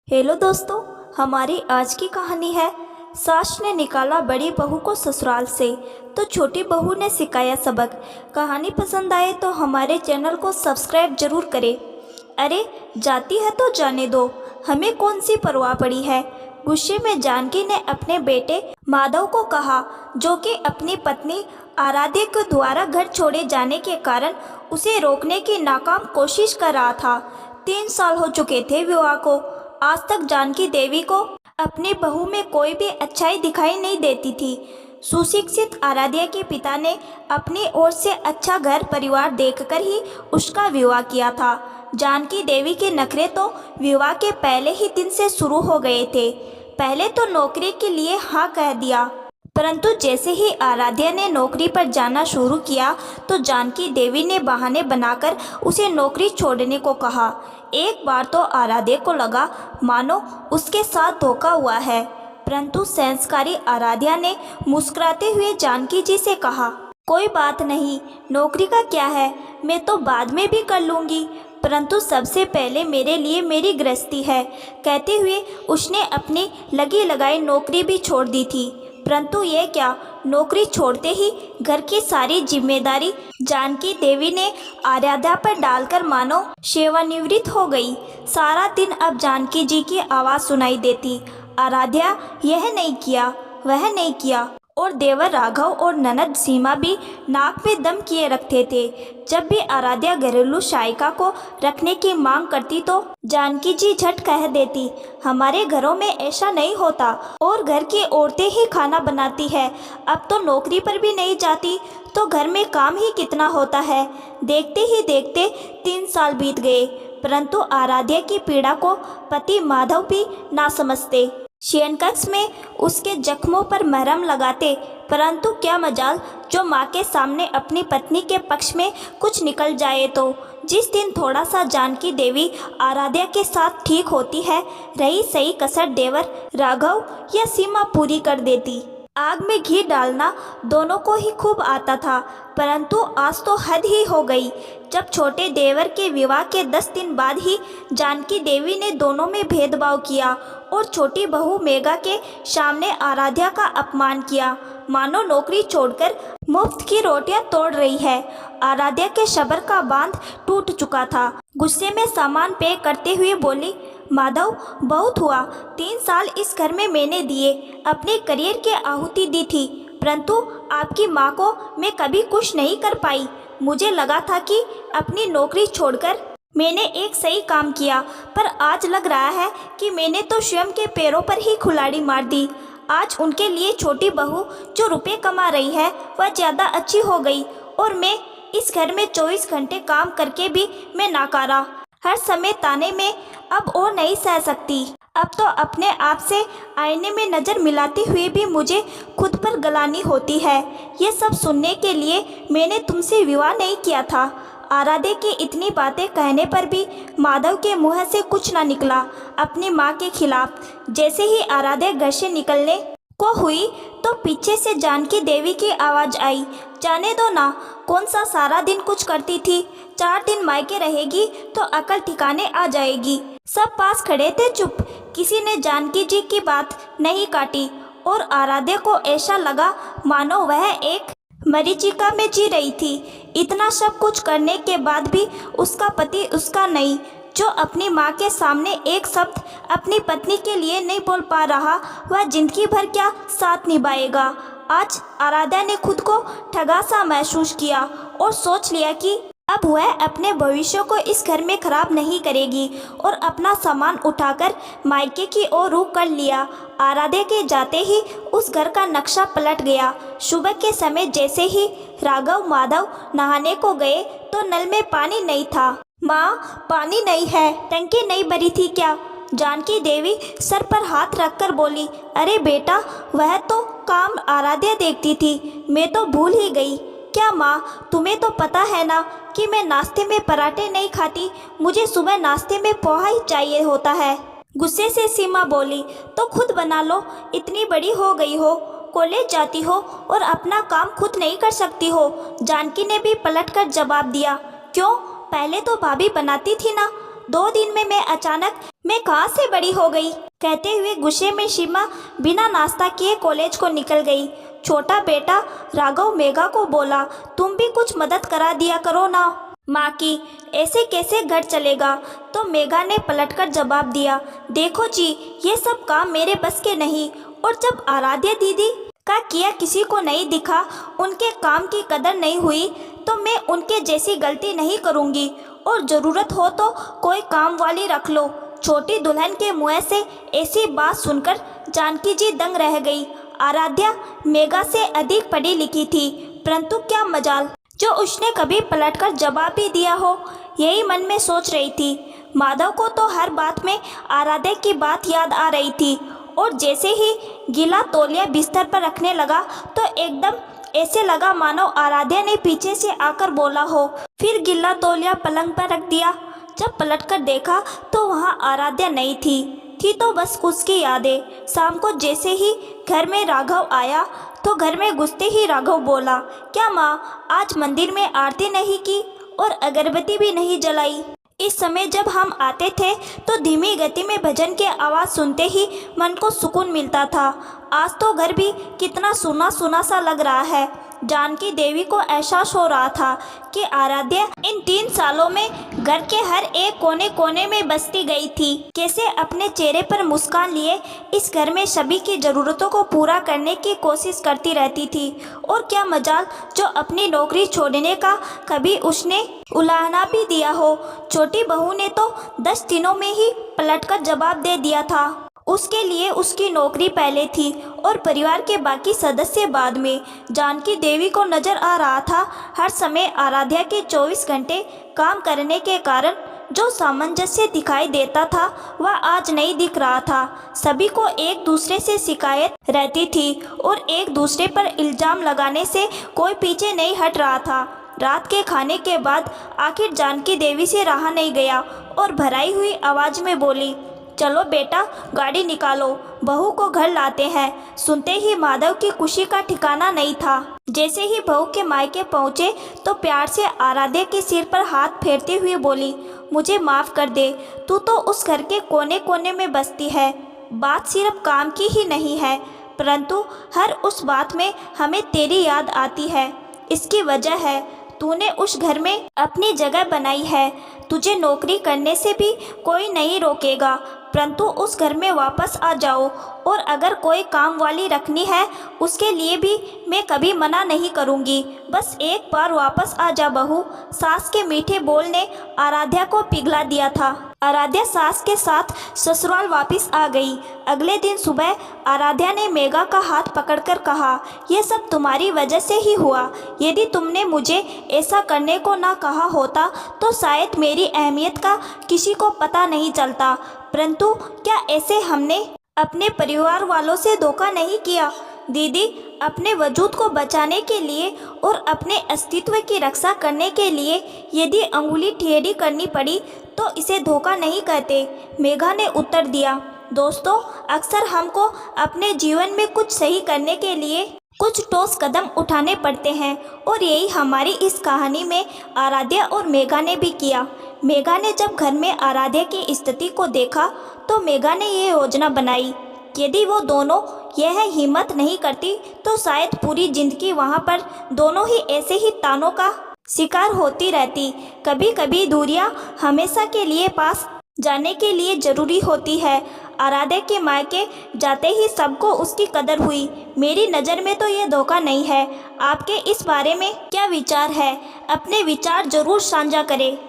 Hello दोस्तों, हमारी आज की कहानी है सास ने निकाला बड़ी बहू को ससुराल से तो छोटी बहू ने सिखाया सबक। कहानी पसंद आए तो हमारे चैनल को सब्सक्राइब जरूर करें। अरे जाती है तो जाने दो, हमें कौन सी परवाह पड़ी है। गुस्से में जानकी ने अपने बेटे माधव को कहा, जो कि अपनी पत्नी आराध्या के द्वारा घर छोड़े जाने के कारण उसे रोकने की नाकाम कोशिश कर रहा था। 3 साल हो चुके थे विवाह को। आज तक जानकी देवी को अपनी बहू में कोई भी अच्छाई दिखाई नहीं देती थी। सुशिक्षित आराध्या के पिता ने अपनी ओर से अच्छा घर परिवार देखकर ही उसका विवाह किया था। जानकी देवी के नखरे तो विवाह के पहले ही दिन से शुरू हो गए थे। पहले तो नौकरी के लिए हाँ कह दिया, परंतु जैसे ही आराध्या ने नौकरी पर जाना शुरू किया तो जानकी देवी ने बहाने बनाकर उसे नौकरी छोड़ने को कहा। एक बार तो आराध्या को लगा मानो उसके साथ धोखा हुआ है, परंतु संस्कारी आराध्या ने मुस्कुराते हुए जानकी जी से कहा, कोई बात नहीं, नौकरी का क्या है, मैं तो बाद में भी कर लूँगी, परंतु सबसे पहले मेरे लिए मेरी गृहस्थी है। कहते हुए उसने अपनी लगी लगाई नौकरी भी छोड़ दी थी। परंतु ये क्या, नौकरी छोड़ते ही घर की सारी जिम्मेदारी जानकी देवी ने आराध्या पर डालकर मानो सेवानिवृत्त हो गई। सारा दिन अब जानकी जी की आवाज़ सुनाई देती, आराध्या यह नहीं किया, वह नहीं किया। और देवर राघव और ननद सीमा भी नाक में दम किए रखते थे। जब भी आराध्या घरेलू सहायिका को रखने की मांग करती तो जानकी जी झट कह देती, हमारे घरों में ऐसा नहीं होता और घर की औरतें ही खाना बनाती है। अब तो नौकरी पर भी नहीं जाती तो घर में काम ही कितना होता है। देखते ही देखते 3 साल बीत गए, परंतु आराध्या की पीड़ा को पति माधव भी ना समझते। शयनकक्ष में उसके जख्मों पर मरहम लगाते, परंतु क्या मजाल जो माँ के सामने अपनी पत्नी के पक्ष में कुछ निकल जाए तो। जिस दिन थोड़ा सा जानकी देवी आराध्या के साथ ठीक होती है, रही सही कसर देवर राघव या सीमा पूरी कर देती। आग में घी डालना दोनों को ही खूब आता था, परंतु आज तो हद ही हो गई। जब छोटे देवर के विवाह के 10 दिन बाद ही जानकी देवी ने दोनों में भेदभाव किया और छोटी बहू मेघा के सामने आराध्या का अपमान किया, मानो नौकरी छोड़कर मुफ्त की रोटियां तोड़ रही है। आराध्या के सब्र का बांध टूट चुका था। गुस्से में सामान पैक करते हुए बोली, माधव बहुत हुआ, 3 साल इस घर में मैंने दिए, अपने करियर की आहुति दी थी, परंतु आपकी माँ को मैं कभी खुश नहीं कर पाई। मुझे लगा था कि अपनी नौकरी छोड़कर मैंने एक सही काम किया, पर आज लग रहा है कि मैंने तो स्वयं के पैरों पर ही कुल्हाड़ी मार दी। आज उनके लिए छोटी बहू जो रुपए कमा रही है वह ज़्यादा अच्छी हो गई और मैं इस घर में 24 घंटे काम करके भी मैं नाकारा, हर समय ताने में अब और नहीं सह सकती। अब तो अपने आप से आईने में नज़र मिलाते हुए भी मुझे खुद पर गलानी होती है। ये सब सुनने के लिए मैंने तुमसे विवाह नहीं किया था। आराध्या की इतनी बातें कहने पर भी माधव के मुंह से कुछ ना निकला अपनी माँ के खिलाफ। जैसे ही आराध्या घर से निकलने को हुई तो पीछे से जानकी देवी की आवाज़ आई, जाने दो ना, कौन सा सारा दिन कुछ करती थी, 4 दिन मायके रहेगी तो अकल ठिकाने आ जाएगी। सब पास खड़े थे चुप, किसी ने जानकी जी की बात नहीं काटी और आराध्या को ऐसा लगा मानो वह एक मरीचिका में जी रही थी। इतना सब कुछ करने के बाद भी उसका पति उसका नहीं, जो अपनी माँ के सामने एक शब्द अपनी पत्नी के लिए नहीं बोल पा रहा, वह जिंदगी भर क्या साथ निभाएगा। आज आराध्या ने खुद को ठगा सा महसूस किया और सोच लिया कि अब वह अपने भविष्य को इस घर में खराब नहीं करेगी और अपना सामान उठाकर मायके की ओर रुख कर लिया। आराध्या के जाते ही उस घर का नक्शा पलट गया। सुबह के समय जैसे ही राघव माधव नहाने को गए तो नल में पानी नहीं था। माँ, पानी नहीं है, टंकी नहीं भरी थी क्या? जानकी देवी सर पर हाथ रखकर बोली, अरे बेटा, वह तो काम आराध्या देखती थी, मैं तो भूल ही गई। क्या माँ, तुम्हें तो पता है ना कि मैं नाश्ते में पराठे नहीं खाती, मुझे सुबह नाश्ते में पोहा ही चाहिए होता है। गुस्से से सीमा बोली, तो खुद बना लो, इतनी बड़ी हो गई हो, कॉलेज जाती हो और अपना काम खुद नहीं कर सकती हो। जानकी ने भी पलटकर जवाब दिया, क्यों, पहले तो भाभी बनाती थी ना, 2 दिन में मैं कहाँ से बड़ी हो गई। कहते हुए गुस्से में सीमा बिना नाश्ता किए कॉलेज को निकल गई। छोटा बेटा राघव मेघा को बोला, तुम भी कुछ मदद करा दिया करो ना माँ की, ऐसे कैसे घर चलेगा। तो मेघा ने पलटकर जवाब दिया, देखो जी ये सब काम मेरे बस के नहीं, और जब आराध्या दीदी का किया किसी को नहीं दिखा, उनके काम की कदर नहीं हुई, तो मैं उनके जैसी गलती नहीं करूँगी, और ज़रूरत हो तो कोई काम वाली रख लो। छोटी दुल्हन के मुँह से ऐसी बात सुनकर जानकी जी दंग रह गई। आराध्या मेघा से अधिक पढ़ी लिखी थी, परंतु क्या मजाल जो उसने कभी पलटकर जवाब भी दिया हो, यही मन में सोच रही थी। माधव को तो हर बात में आराध्या की बात याद आ रही थी, और जैसे ही गीला तौलिया बिस्तर पर रखने लगा तो एकदम ऐसे लगा मानो आराध्या ने पीछे से आकर बोला हो। फिर गीला तौलिया पलंग पर रख दिया। जब पलटकर देखा तो वहाँ आराध्या नहीं थी तो बस उसकी यादें। शाम को जैसे ही घर में राघव आया तो घर में घुसते ही राघव बोला, क्या माँ आज मंदिर में आरती नहीं की और अगरबत्ती भी नहीं जलाई। इस समय जब हम आते थे तो धीमी गति में भजन की आवाज़ सुनते ही मन को सुकून मिलता था। आज तो घर भी कितना सूना सूना सा लग रहा है। जानकी देवी को एहसास हो रहा था कि आराध्या इन 3 सालों में घर के हर एक कोने कोने में बसती गई थी। कैसे अपने चेहरे पर मुस्कान लिए इस घर में सभी की ज़रूरतों को पूरा करने की कोशिश करती रहती थी। और क्या मजाल जो अपनी नौकरी छोड़ने का कभी उसने उलाहना भी दिया हो। छोटी बहू ने तो 10 दिनों में ही पलटकर जवाब दे दिया था। उसके लिए उसकी नौकरी पहले थी और परिवार के बाकी सदस्य बाद में। जानकी देवी को नजर आ रहा था हर समय आराध्या के 24 घंटे काम करने के कारण जो सामंजस्य दिखाई देता था वह आज नहीं दिख रहा था। सभी को एक दूसरे से शिकायत रहती थी और एक दूसरे पर इल्ज़ाम लगाने से कोई पीछे नहीं हट रहा था। रात के खाने के बाद आखिर जानकी देवी से रहा नहीं गया और भराई हुई आवाज़ में बोली, चलो बेटा गाड़ी निकालो, बहू को घर लाते हैं। सुनते ही माधव की खुशी का ठिकाना नहीं था। जैसे ही बहू के मायके पहुँचे तो प्यार से आराध्या के सिर पर हाथ फेरते हुए बोली, मुझे माफ़ कर दे, तू तो उस घर के कोने कोने में बसती है। बात सिर्फ काम की ही नहीं है, परंतु हर उस बात में हमें तेरी याद आती है। इसकी वजह है तूने उस घर में अपनी जगह बनाई है। तुझे नौकरी करने से भी कोई नहीं रोकेगा, परंतु उस घर में वापस आ जाओ। और अगर कोई काम वाली रखनी है उसके लिए भी मैं कभी मना नहीं करूँगी। बस एक बार वापस आ जा बहू। सास के मीठे बोल ने आराध्या को पिघला दिया था। आराध्या सास के साथ ससुराल वापस आ गई। अगले दिन सुबह आराध्या ने मेघा का हाथ पकड़कर कहा, यह सब तुम्हारी वजह से ही हुआ। यदि तुमने मुझे ऐसा करने को ना कहा होता तो शायद मेरी अहमियत का किसी को पता नहीं चलता। परंतु क्या ऐसे हमने अपने परिवार वालों से धोखा नहीं किया? दीदी, अपने वजूद को बचाने के लिए और अपने अस्तित्व की रक्षा करने के लिए यदि अंगुली टेढ़ी करनी पड़ी तो इसे धोखा नहीं कहते, मेघा ने उत्तर दिया। दोस्तों, अक्सर हमको अपने जीवन में कुछ सही करने के लिए कुछ ठोस कदम उठाने पड़ते हैं और यही हमारी इस कहानी में आराध्या और मेघा ने भी किया। मेघा ने जब घर में आराध्या की स्थिति को देखा तो मेघा ने ये योजना बनाई, यदि वो दोनों यह हिम्मत नहीं करती तो शायद पूरी जिंदगी वहाँ पर दोनों ही ऐसे ही तानों का शिकार होती रहती। कभी कभी दूरियां हमेशा के लिए पास जाने के लिए ज़रूरी होती है। आराध्या के मायके जाते ही सबको उसकी कदर हुई। मेरी नज़र में तो ये धोखा नहीं है। आपके इस बारे में क्या विचार है? अपने विचार ज़रूर साझा करें।